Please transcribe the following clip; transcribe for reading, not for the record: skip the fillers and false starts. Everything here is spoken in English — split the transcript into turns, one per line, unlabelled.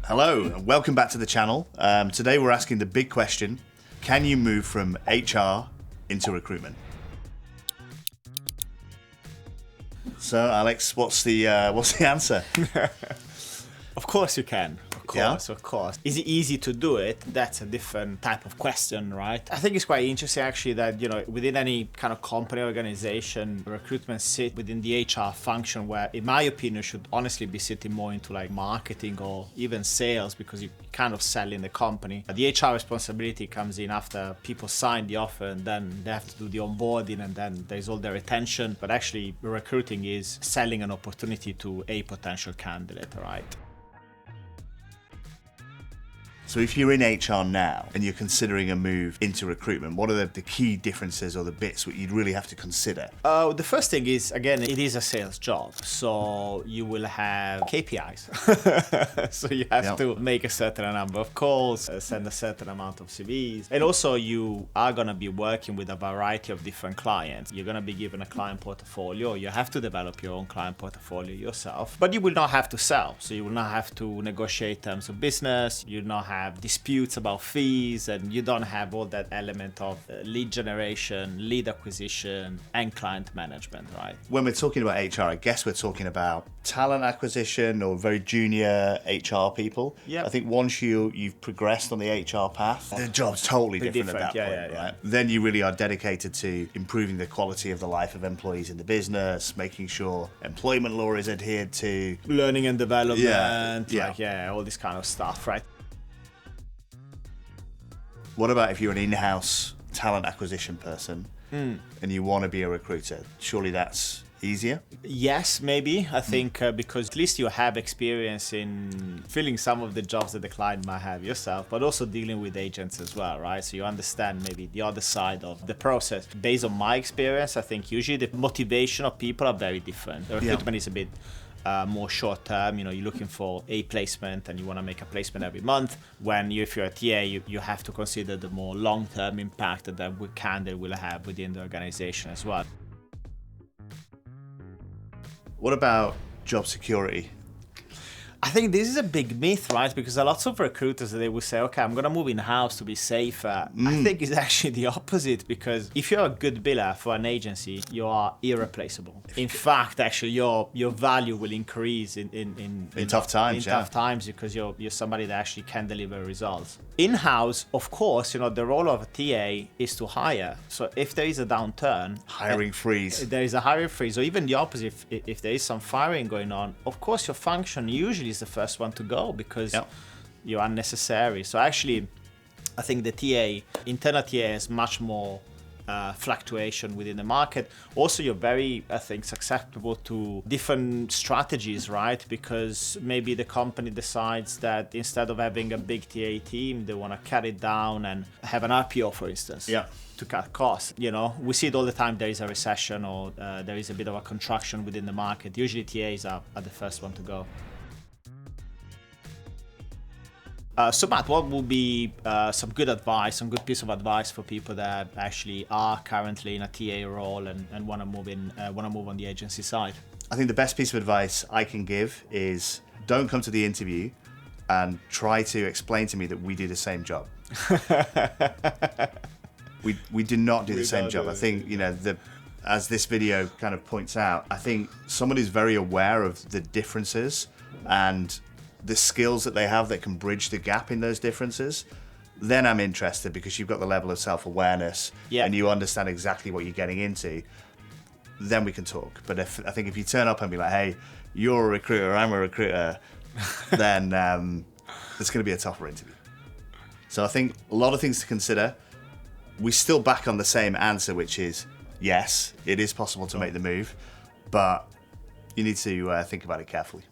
Hello, and welcome back to the channel. Today we're asking the big question: can you move from HR into recruitment? So, Alex, what's the answer?
Of course you can. Of course. Is it easy to do it? That's a different type of question, right? I think it's quite interesting actually that, within any kind of company organization, recruitment sit within the HR function where, in my opinion, should honestly be sitting more into like marketing or even sales, because you kind of sell in the company. The HR responsibility comes in after people sign the offer, and then they have to do the onboarding, and then there's all the retention. But actually, recruiting is selling an opportunity to a potential candidate, right?
So if you're in HR now and you're considering a move into recruitment, what are the key differences or the bits that you'd really have to consider?
The first thing is, again, it is a sales job. So you will have KPIs. So you have to make a certain number of calls, send a certain amount of CVs. And also you are going to be working with a variety of different clients. You're going to be given a client portfolio. You have to develop your own client portfolio yourself. But you will not have to sell. So you will not have to negotiate terms of business. You will not have disputes about fees, and you don't have all that element of lead generation, lead acquisition, and client management, right?
When we're talking about HR, I guess we're talking about talent acquisition or very junior HR people.
Yeah.
I think once you've progressed on the HR path, the job's totally different at that point, right? Then you really are dedicated to improving the quality of the life of employees in the business, making sure employment law is adhered to.
Learning and development, all this kind of stuff, right?
What about if you're an in-house talent acquisition person and you want to be a recruiter? Surely that's easier?
Yes, maybe. I think because at least you have experience in filling some of the jobs that the client might have yourself, but also dealing with agents as well, right? So you understand maybe the other side of the process. Based on my experience, I think usually the motivation of people are very different. Recruitment is a bit more short term. You're looking for a placement and you want to make a placement every month. When if you're a TA, you have to consider the more long-term impact that that candidate will have within the organization as well.
What about job security?
I think this is a big myth, right? Because a lot of recruiters, they will say, okay, I'm going to move in-house to be safer. I think it's actually the opposite, because if you're a good biller for an agency, you are irreplaceable. In fact, actually, your value will increase in
tough times.
Tough times, because you're somebody that actually can deliver results. In-house, of course, the role of a TA is to hire. So if there is a downturn,
hiring freeze.
There is a hiring freeze, or even the opposite. If there is some firing going on, of course, your function usually is the first one to go, because you're unnecessary. So actually, I think the internal TA has much more fluctuation within the market. Also, you're very, I think, susceptible to different strategies, right? Because maybe the company decides that instead of having a big TA team, they want to cut it down and have an RPO, for instance. To cut costs. We see it all the time. There is a recession or there is a bit of a contraction within the market. Usually TAs are the first one to go. So Matt, what would be some good advice, some good piece of advice for people that actually are currently in a TA role and want to move on the agency side?
I think the best piece of advice I can give is don't come to the interview and try to explain to me that we do the same job. we do not do the same job. I think as this video kind of points out, I think someone who's very aware of the differences and the skills that they have that can bridge the gap in those differences, then I'm interested, because you've got the level of self-awareness and you understand exactly what you're getting into. Then we can talk. But I think if you turn up and be like, hey, you're a recruiter, I'm a recruiter, then it's going to be a tougher interview. So I think a lot of things to consider. We're still back on the same answer, which is yes, it is possible to make the move, but you need to think about it carefully.